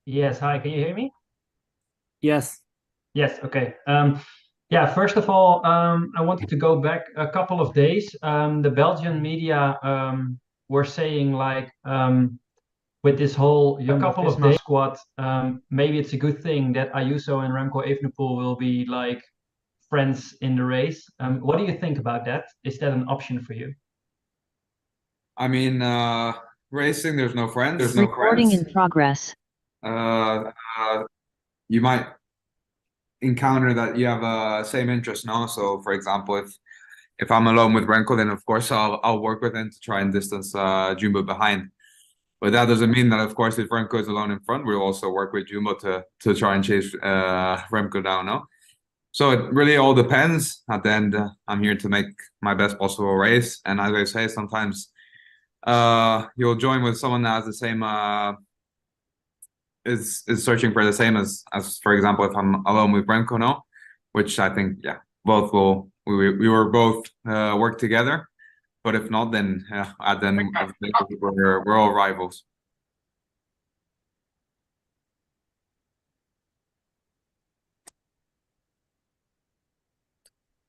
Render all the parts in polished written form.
Yes, hi, can you hear me? Yes. Yes, okay. Yeah, first of all, I wanted to go back a couple of days. The Belgian media were saying like with this whole Jumbo-Visma squad, maybe it's a good thing that Ayuso and Remco Evenepoel will be like friends in the race. What do you think about that? Is that an option for you? I mean, racing, there's no friends. Recording in progress. Uh, you might encounter that you have same interest now. So, for example, if I'm alone with Renko, then of course I'll work with him to try and distance Jumbo behind. But that doesn't mean that, of course, if Remco is alone in front, we'll also work with Jumbo to try and chase Remco down. No, so it really all depends. At the end, I'm here to make my best possible race, and as I say, sometimes you'll join with someone that has the same is searching for the same as for example, if I'm alone with Remco, no, which I think both will we were both work together. But if not, then at the end of the day, we're all rivals.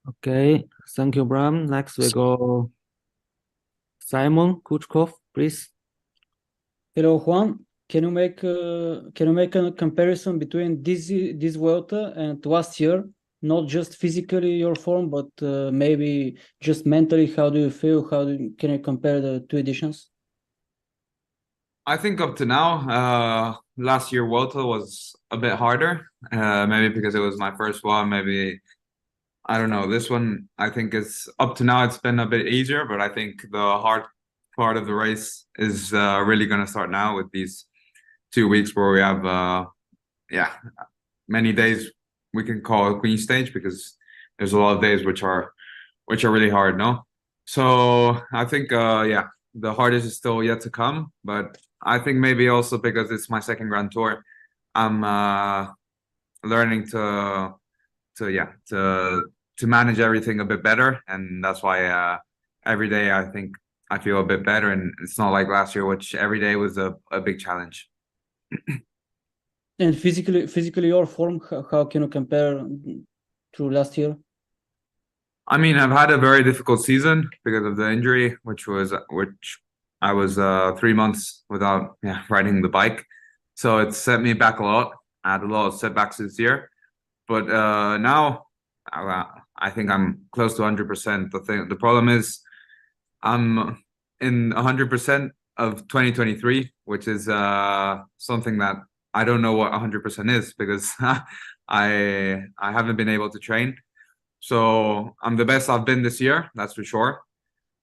Okay. Thank you, Bram. Next we go Simon Kuchkov, please. Hello, Juan. Can you make a comparison between this Vuelta and last year? Not just physically your form, but maybe just mentally. How do you feel? Can you compare the two editions? I think up to now, last year Vuelta was a bit harder. Maybe because it was my first one. Maybe I don't know. This one, I think it's up to now. It's been a bit easier, but I think the hard part of the race is really going to start now with these 2 weeks where we have, many days we can call a Queen stage because there's a lot of days which are really hard. No, so I think, the hardest is still yet to come, but I think maybe also because it's my second Grand Tour, I'm learning to manage everything a bit better, and that's why every day I think I feel a bit better, and it's not like last year, which every day was a big challenge. And physically your form. How can you compare to last year? I mean, I've had a very difficult season because of the injury, which I was 3 months without riding the bike, so it set me back a lot. I had a lot of setbacks this year, but now I think I'm close to 100%. The problem is I'm in 100% of 2023, which is something that I don't know what 100% is because I haven't been able to train. So I'm the best I've been this year, that's for sure.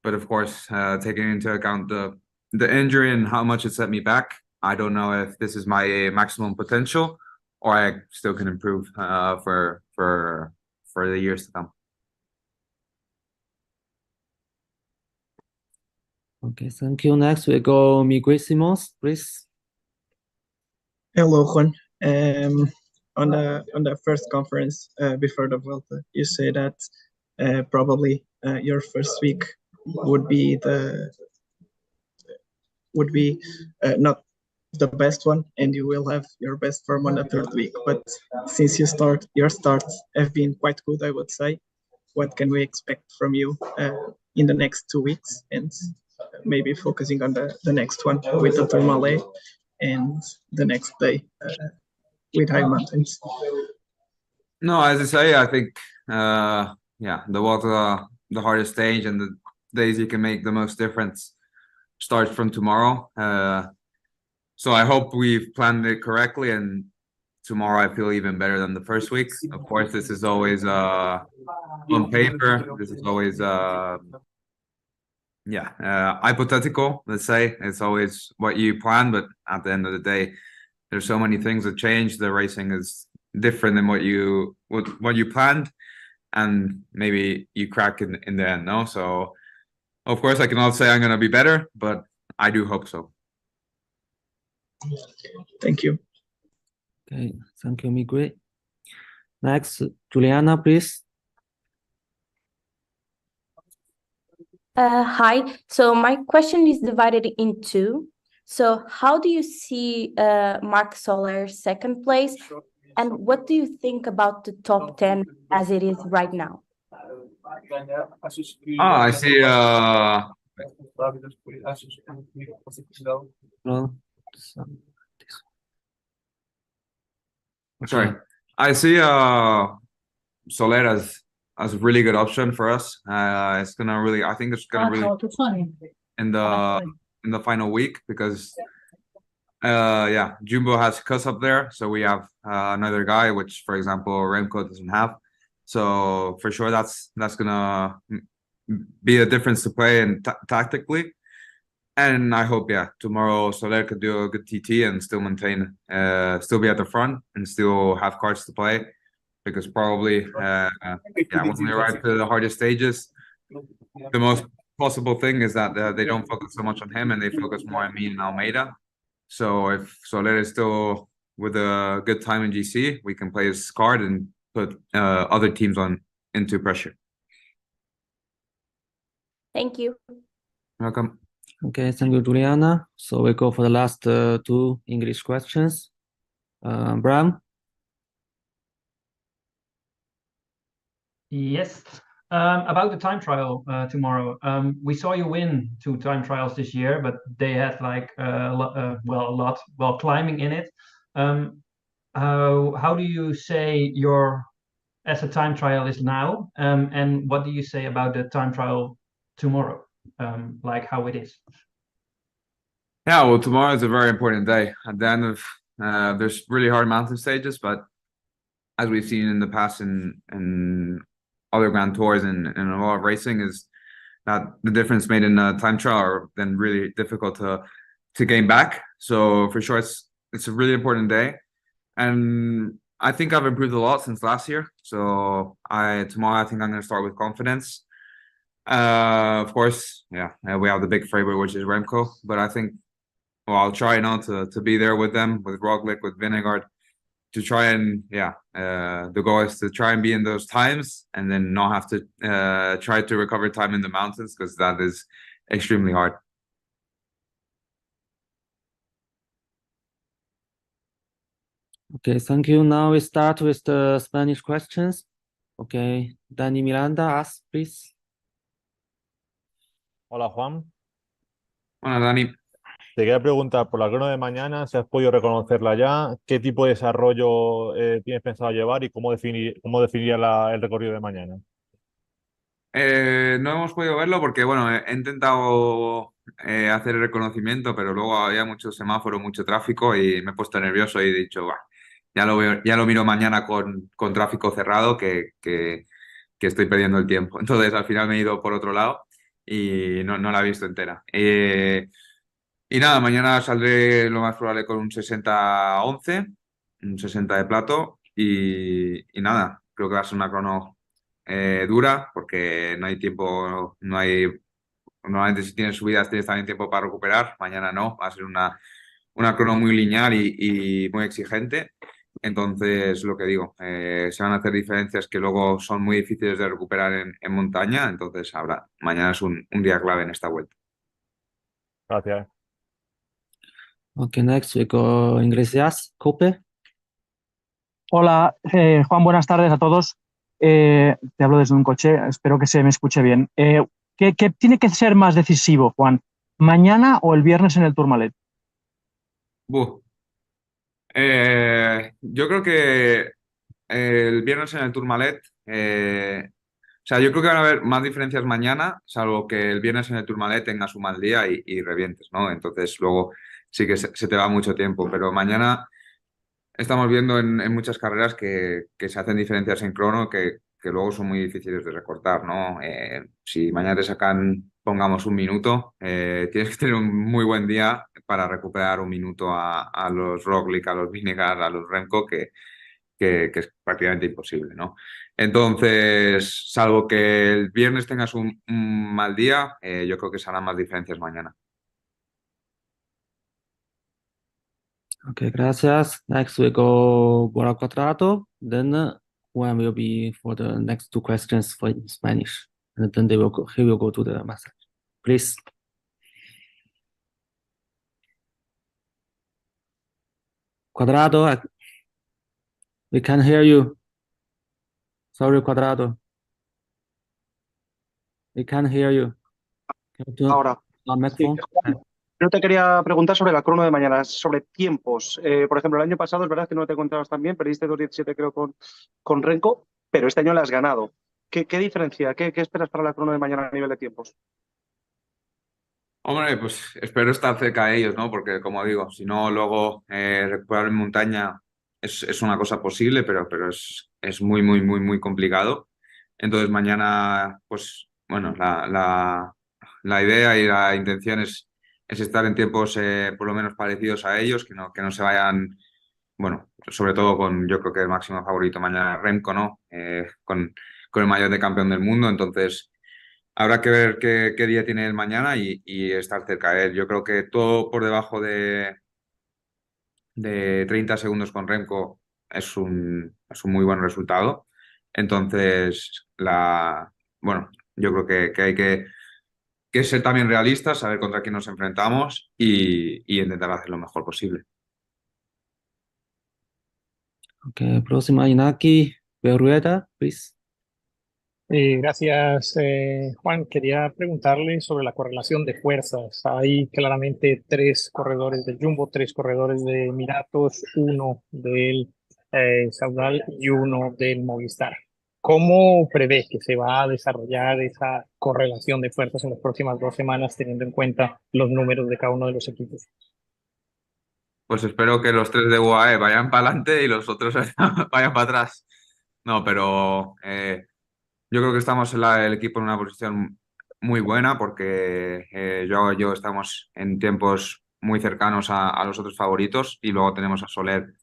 But of course, taking into account the injury and how much it set me back, I don't know if this is my maximum potential or I still can improve for the years to come. Okay, thank you. Next we go Miguel Simons, please. Hello, Juan. On the first conference before the Vuelta, you say that probably your first week would be not the best one, and you will have your best form on the third week. But since your starts have been quite good, I would say. What can we expect from you in the next 2 weeks, and maybe focusing on the next one with the Tourmalet and the next day with high mountains? No, as I say, I think the water, the hardest stage and the days you can make the most difference starts from tomorrow. So I hope we've planned it correctly, and tomorrow I feel even better than the first week. Of course, this is always on paper. This is always hypothetical. Let's say it's always what you plan, but at the end of the day, there's so many things that change. The racing is different than what you planned, and maybe you crack in the end. No, so of course I cannot say I'm gonna be better, but I do hope so. Thank you. Okay, thank you, Miguel. Next, Juliana, please. Hi. So my question is divided in two. So how do you see Marc Soler's second place, and what do you think about the top 10 as it is right now? I see. Well, Sorry, I see. Soler as a really good option for us. It's gonna really. I think it's gonna really in the final week because yeah, Jumbo has Kuss up there, so we have another guy, which for example Remco doesn't have. So for sure that's gonna be a difference to play and tactically. And I hope, yeah, tomorrow Soler could do a good TT and still maintain, still be at the front and still have cards to play. Because probably, yeah, when we arrive to the hardest stages, the most possible thing is that they don't focus so much on him and they focus more on me and Almeida. So if Soler is still with a good time in GC, we can play his card and put other teams into pressure. Thank you. Welcome. Okay, thank you, Juliana. So we go for the last two English questions. Bram? Yes. About the time trial tomorrow. We saw you win 2 time trials this year, but they had like a lot while climbing in it. How do you say your as a time trial is now? And what do you say about the time trial tomorrow? Like how it is? Yeah, well, tomorrow is a very important day. At the end of there's really hard mountain stages, but as we've seen in the past in other Grand Tours and a lot of racing, is that the difference made in a time trial are then really difficult to gain back. So for sure, it's a really important day, and I think I've improved a lot since last year. So tomorrow I think I'm going to start with confidence. Of course, yeah, we have the big favorite, which is Remco, but I think. Well, I'll try not to be there with them, with Roglic, with Vingegaard, to try and the goal is to try and be in those times and then not have to try to recover time in the mountains because that is extremely hard. Okay, thank you. Now we start with the Spanish questions. Okay, Dani Miranda, ask please. Hola Juan, Hola, Dani. te quería preguntar por la crono de mañana, si has podido reconocerla ya, qué tipo de desarrollo tienes pensado llevar y cómo definiría el recorrido de mañana. No hemos podido verlo porque, bueno, he intentado hacer el reconocimiento, pero luego había mucho semáforo, mucho tráfico y me he puesto nervioso y he dicho, "Bah, ya lo miro mañana con tráfico cerrado que estoy perdiendo el tiempo." Entonces al final me he ido por otro lado y no la he visto entera. Y nada, mañana saldré lo más probable con un 60-11, un 60 de plato y nada, creo que va a ser una crono dura porque no hay tiempo, normalmente si tienes subidas tienes también tiempo para recuperar, mañana no, va a ser una crono muy lineal y muy exigente. Entonces, lo que digo, se van a hacer diferencias que luego son muy difíciles de recuperar en montaña, entonces mañana es un día clave en esta vuelta. Gracias. Okay, next we go Iglesias, Cope. Hola, Juan, buenas tardes a todos. Te hablo desde un coche, espero que se me escuche bien. ¿Qué tiene que ser más decisivo, Juan? ¿Mañana o el viernes en el Tourmalet? Yo creo que el viernes en el Tourmalet, o sea, yo creo que van a haber más diferencias mañana, salvo que el viernes en el Tourmalet tengas un mal día y revientes, ¿no? Entonces luego sí que se te va mucho tiempo, pero mañana estamos viendo en muchas carreras que se hacen diferencias en crono que luego son muy difíciles de recortar, ¿no? Si mañana te sacan, pongamos un minuto, tienes que tener un muy buen día para recuperar un minuto a los Roglic, a los Vingegaard, a los Remco, que es prácticamente imposible, ¿no? Entonces, salvo que el viernes tengas un mal día, yo creo que se harán más diferencias mañana. Okay, gracias. Next we go Bora Quadrado. Then Juan will be for the next two questions for Spanish, and then he will go to the massage. please. Cuadrado, we can hear you. Sorry, Cuadrado. We can hear you. Can you turn Ahora, on sí, microphone? Juan, yo te quería preguntar sobre la crono de mañana, sobre tiempos. Por ejemplo, el año pasado es verdad que no te encontrabas tan bien, perdiste 2:17 creo con Renko, pero este año la has ganado. ¿Qué diferencia? ¿Qué esperas para la crono de mañana a nivel de tiempos? Hombre, pues espero estar cerca de ellos, ¿no? Porque como digo, si no, luego recuperar en montaña es una cosa posible, pero es muy, muy, muy, muy complicado. Entonces mañana, pues bueno, la idea y la intención es estar en tiempos por lo menos parecidos a ellos, que no se vayan, bueno, sobre todo con, yo creo que el máximo favorito mañana Remco, ¿no? Con el maillot de campeón del mundo, entonces habrá que ver qué día tiene el mañana y estar cerca de él. Yo creo que todo por debajo de 30 segundos con Remco es un muy buen resultado. Entonces, bueno, yo creo que hay que ser también realistas, saber contra quién nos enfrentamos y intentar hacer lo mejor posible. Okay, próxima Inaki Rueda, please. Gracias, Juan. Quería preguntarle sobre la correlación de fuerzas. Hay claramente tres corredores del Jumbo, tres corredores de Emiratos, uno del Saudal y uno del Movistar. ¿Cómo prevé que se va a desarrollar esa correlación de fuerzas en las próximas 2 semanas, teniendo en cuenta los números de cada uno de los equipos? Pues espero que los tres de UAE vayan para adelante y los otros vayan para atrás. No, pero yo creo que estamos el equipo en una posición muy buena porque Joao y yo estamos en tiempos muy cercanos a los otros favoritos y luego tenemos a Soler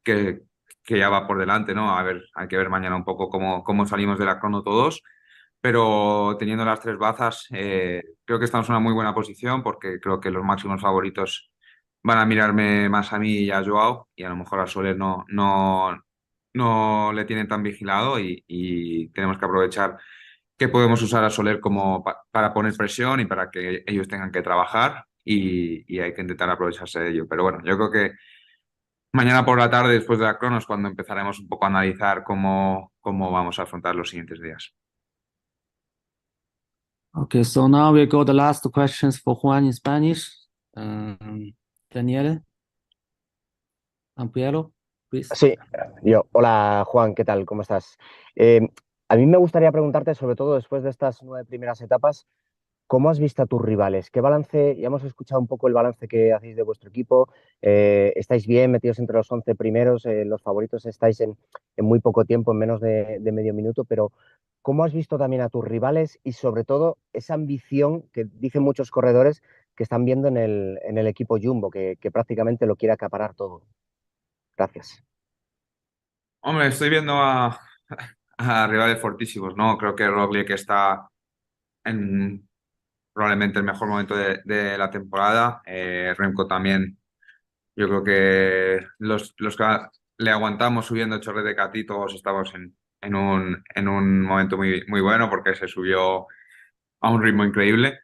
que, que ya va por delante, ¿no? A ver, hay que ver mañana un poco cómo salimos de la crono todos, pero teniendo las tres bazas, creo que estamos en una muy buena posición porque creo que los máximos favoritos van a mirarme más a mí y a Joao y a lo mejor a Soler no le tienen tan vigilado y tenemos que aprovechar que podemos usar a Soler como para poner presión y para que ellos tengan que trabajar y hay que intentar aprovecharse de ello. Pero bueno, yo creo que mañana por la tarde, después de la crono, es cuando empezaremos un poco a analizar cómo vamos a afrontar los siguientes días. Okay, so now we go the last questions for Juan in Spanish. Daniele Ampiero, please. Sí, yo. Hola Juan, ¿qué tal? ¿Cómo estás? Eh, a mí me gustaría preguntarte, sobre todo después de estas 9 primeras etapas, ¿cómo has visto a tus rivales? ¿Qué balance? Ya hemos escuchado un poco el balance que hacéis de vuestro equipo. ¿Estáis bien metidos entre los 11 primeros? Los favoritos estáis en muy poco tiempo, en menos de medio minuto, pero ¿cómo has visto también a tus rivales y sobre todo esa ambición que dicen muchos corredores que están viendo en el equipo Jumbo, que prácticamente lo quiere acaparar todo? Gracias. Hombre, estoy viendo a rivales fortísimos, ¿no? Creo que Roglic está en probablemente el mejor momento de la temporada. Remco también. Yo creo que los que le aguantamos subiendo Chorret de Catí, todos estamos en un momento muy, muy bueno porque se subió a un ritmo increíble.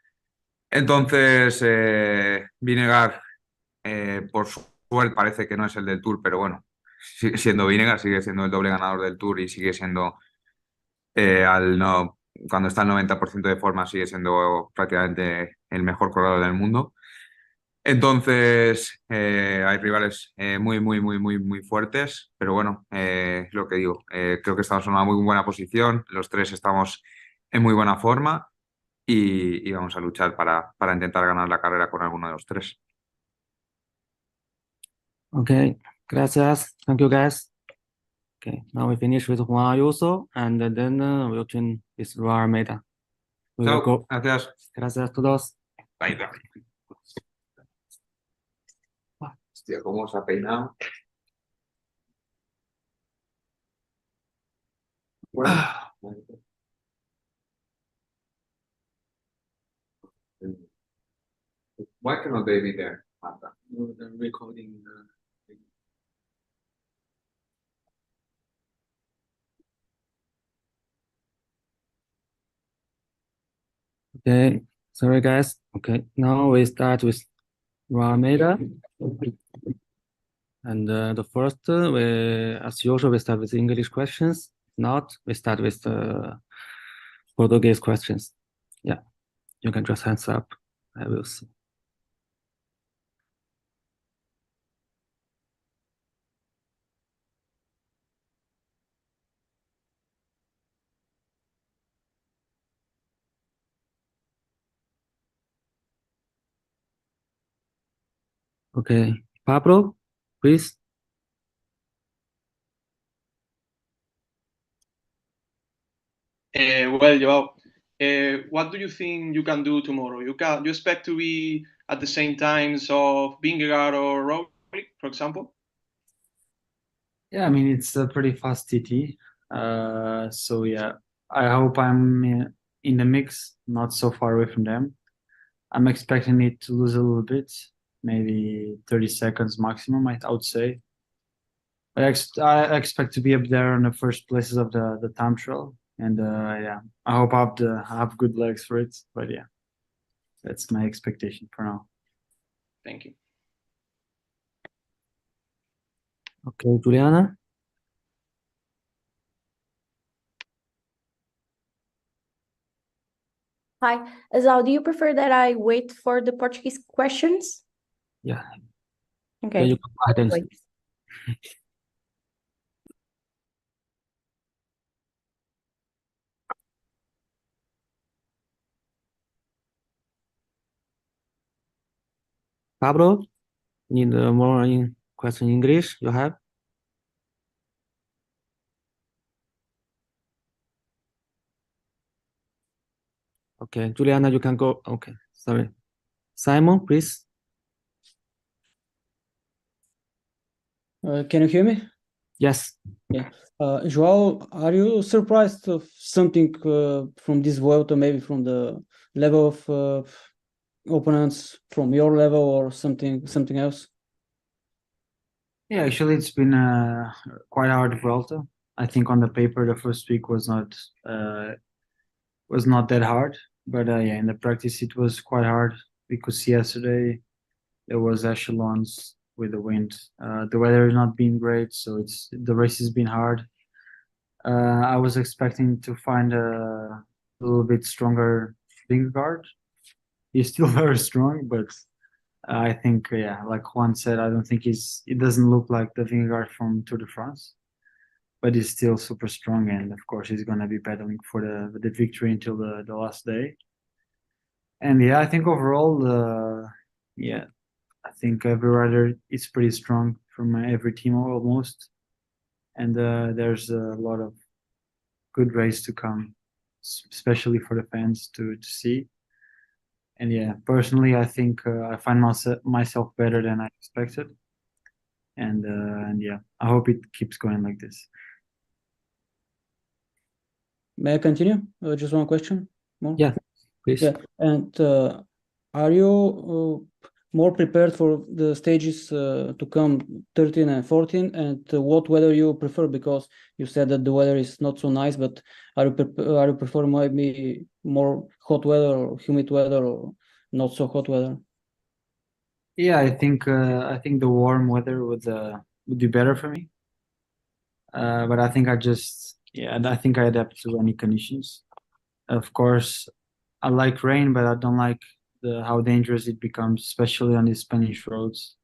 Entonces, Vinegar, por suerte, parece que no es el del Tour, pero bueno, sigue siendo Vinegar, sigue siendo el doble ganador del Tour y sigue siendo, no, cuando está al 90% de forma, sigue siendo prácticamente el mejor corredor del mundo. Entonces, hay rivales muy, muy, muy, muy, muy fuertes, pero bueno, es lo que digo. Creo que estamos en una muy buena posición, los tres estamos en muy buena forma y vamos a luchar para intentar ganar la carrera con alguno de los tres. Okay, gracias. Thank you, guys. Okay, now we finish with Juan Ayuso, and then we'll turn with Almeida. We will Chao, go. gracias. Gracias a todos. Bye, bye. Hostia, cómo se ha peinado. Why cannot they be there, Marta? They're recording. Okay, Sorry, guys. Okay, now we start with Almeida. And the first, as usual, we start with English questions. If not, we start with Portuguese questions. Yeah, you can just hands up. I will see. Okay, Pablo, please. Well, Joao, what do you think you can do tomorrow? You expect to be at the same times of Vingegaard or Roglic, for example? Yeah, I mean, it's a pretty fast TT. So yeah, I hope I'm in the mix, not so far away from them. I'm expecting it to lose a little bit, maybe 30 seconds maximum, I would say. But I expect to be up there in the first places of the time trial. And yeah, I hope I have good legs for it. But yeah, that's my expectation for now. Thank you. Okay, Juliana. Hi, Azal, do you prefer that I wait for the Portuguese questions? Yeah. Okay. You go ahead and Wait. Pablo, need more question in English? You have? Okay, Juliana, you can go. Okay, sorry. Simon, please. Can you hear me? Yes. Yeah. Joao, are you surprised of something from this Vuelta, maybe from the level of opponents from your level or something else? Yeah, actually, it's been quite hard Vuelta. I think on the paper, the first week was not that hard, but yeah, in the practice, it was quite hard. We could see yesterday there was echelons with the wind. The weather has not been great, so the race has been hard. I was expecting to find a little bit stronger Vingegaard. He's still very strong, but I think, yeah, like Juan said, I don't think it doesn't look like the Vingegaard from Tour de France, but he's still super strong. And of course, he's going to be battling for the victory until the last day. And yeah, I think overall, yeah, I think every rider is pretty strong from every team almost. And there's a lot of good race to come, especially for the fans to see. And yeah, personally, I think I find myself better than I expected. And yeah, I hope it keeps going like this. May I continue? Just one question more? Yeah, please. Yeah, and are you more prepared for the stages to come 13 and 14? And what weather you prefer? Because you said that the weather is not so nice, but are you prefer maybe more hot weather or humid weather or not so hot weather? Yeah, I think the warm weather would be better for me. But I think I think I adapt to any conditions. Of course, I like rain, but I don't like how dangerous it becomes, especially on these Spanish roads.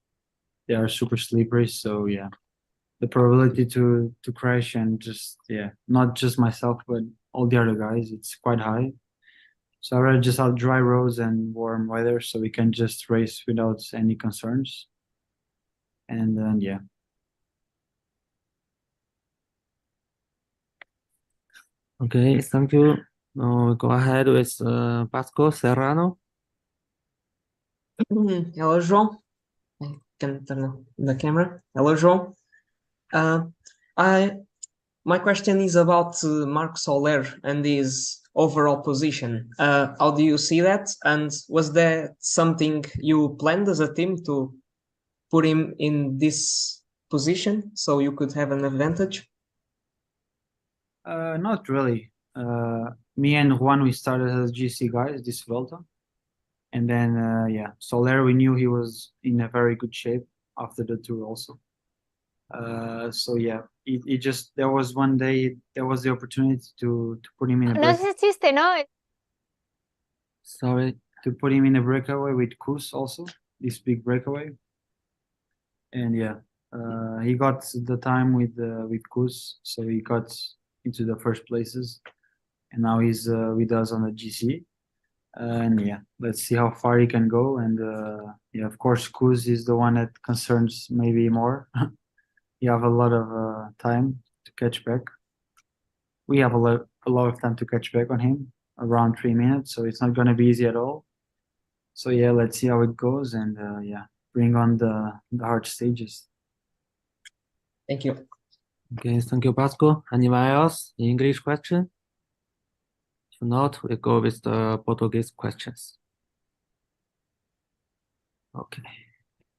They are super slippery, so yeah, the probability to crash and not just myself, but all the other guys, it's quite high. So I rather just have dry roads and warm weather, so we can just race without any concerns. And then yeah. Okay, thank you. Now go ahead with Pasco Serrano. Hello, João. I can turn on the camera. Hello, João. My question is about Marc Soler and his overall position. How do you see that? And was there something you planned as a team to put him in this position so you could have an advantage? Not really. Me and Juan, we started as GC guys this Vuelta. And then, yeah, Soler, we knew he was in a very good shape after the tour also. So yeah, it just, there was one day, there was the opportunity to put him in a No break. sé si chiste, ¿no? Sorry, to put him in a breakaway with Kuz also, this big breakaway. And yeah, he got the time with Kuz, so he got into the first places, and now he's with us on the GC. And yeah, let's see how far he can go. And yeah, of course, Kuz is the one that concerns maybe more. You have a lot of time to catch back. We have a lot of time to catch back on him, around 3 minutes, so it's not going to be easy at all. So yeah, let's see how it goes, and yeah, bring on the hard stages. Thank you. Okay, thank you, Pasco. Anyone else? English question? If not, we go with the Portuguese questions. Okay.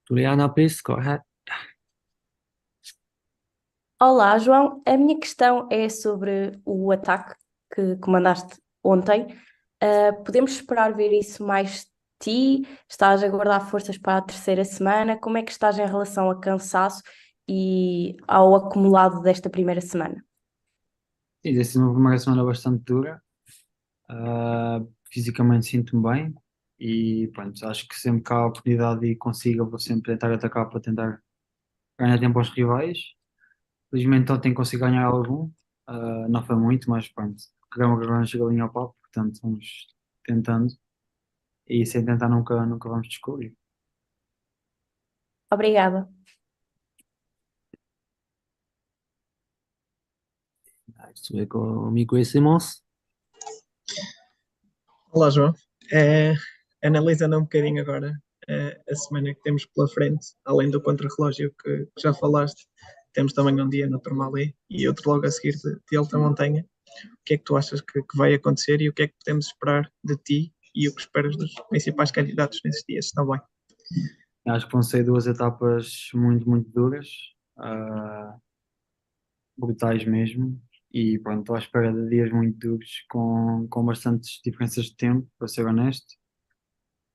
Juliana, please go ahead. Olá, João. A minha questão é sobre o ataque que comandaste ontem. Podemos esperar ver isso mais de ti? Estás a guardar forças para a terceira semana? Como é que estás em relação a cansaço e ao acumulado desta primeira semana? Sim, tem sido uma primeira semana bastante dura. Fisicamente sinto-me bem e pronto, acho que sempre que há a oportunidade e consiga, vou sempre tentar atacar para tentar ganhar tempo aos rivais. Felizmente ontem consegui ganhar algum, não foi muito, mas pronto, queremos agora chega a linha ao papo, portanto vamos tentando e sem tentar nunca vamos descobrir. Obrigada. Next we go Miguel Simons. Olá, João. Analisando um bocadinho agora a semana que temos pela frente, além do contrarrelógio que já falaste, temos também um dia no Tourmalet e outro logo a seguir de alta montanha. O que é que tu achas que vai acontecer e o que é que podemos esperar de ti e o que esperas dos principais candidatos nesses dias também? Acho que vão ser duas etapas muito duras, brutais mesmo, e pronto, estou à espera de dias muito duros com bastantes diferenças de tempo, para ser honesto.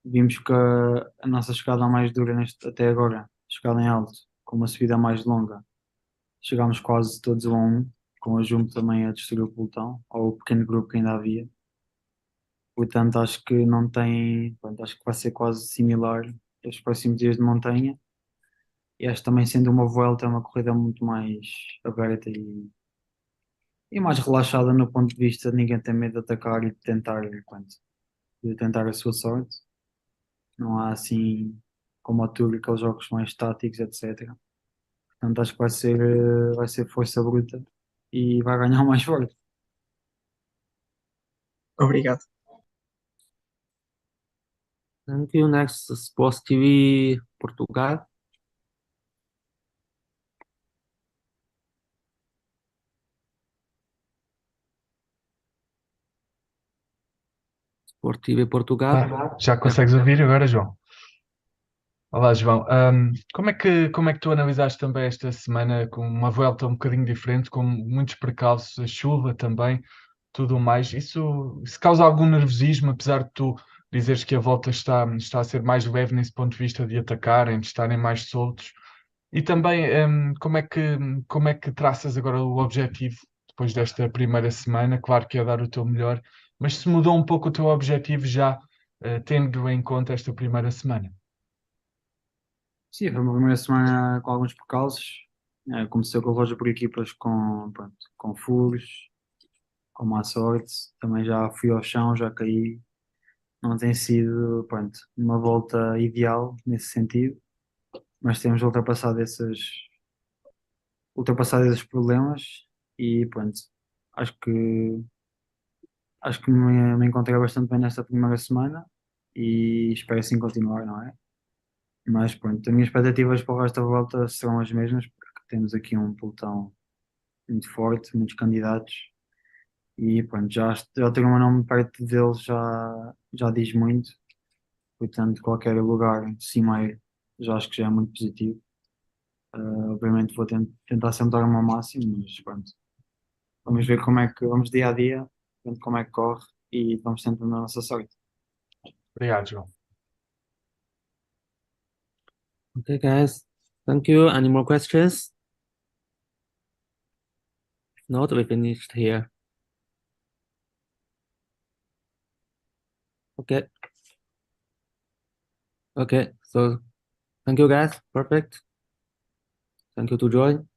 Vimos que a nossa chegada mais dura até agora, chegada em alto, com uma subida mais longa, chegámos quase todos a um, com a Jumbo também a destruir o pelotão, ou o pequeno grupo que ainda havia. Portanto, acho que não tem, pronto, acho que vai ser quase similar aos próximos dias de montanha. E acho que também sendo uma volta, é uma corrida muito mais aberta e mais relaxada no ponto de vista de ninguém ter medo de atacar e de tentar a sua sorte. Não há assim, como a Tour, aqueles jogos mais táticos, etc. Portanto, acho que vai ser força bruta e vai ganhar o mais forte. Obrigado. Thank you. Next, Sports TV Portugal. Sport TV Portugal. Já consegues ouvir agora, João? Olá, João. Como é que tu analisaste também esta semana com uma volta um bocadinho diferente, com muitos percalços, a chuva também, tudo mais? Isso causa algum nervosismo, apesar de tu dizeres que a volta está a ser mais leve nesse ponto de vista de atacarem, de estarem mais soltos? E também, como é que traças agora o objetivo depois desta primeira semana? Claro que é dar o teu melhor, mas se mudou um pouco o teu objetivo já, tendo em conta esta primeira semana? Sim, foi uma primeira semana com alguns percalços. Comecei com a loja por equipas com furos, com má sorte. Também já fui ao chão, já caí. Não tem sido, pronto, uma volta ideal nesse sentido, mas temos ultrapassado esses problemas e pronto, acho que me encontrei bastante bem nesta primeira semana e espero assim continuar, não é? Mas pronto, as minhas expectativas para o resto da volta serão as mesmas, porque temos aqui um pelotão muito forte, muitos candidatos e pronto, já ter o meu nome perto deles já diz muito, portanto qualquer lugar cimeiro já acho que já é muito positivo. Obviamente vou tentar sempre dar o meu máximo, mas pronto, vamos ver vamos dia a dia, vendo como é que corre e vamos tentando a nossa sorte. Obrigado, João. Okay, guys. Thank you. Any more questions? If not, we finished here. Okay. Okay. So thank you, guys. Perfect. Thank you to join.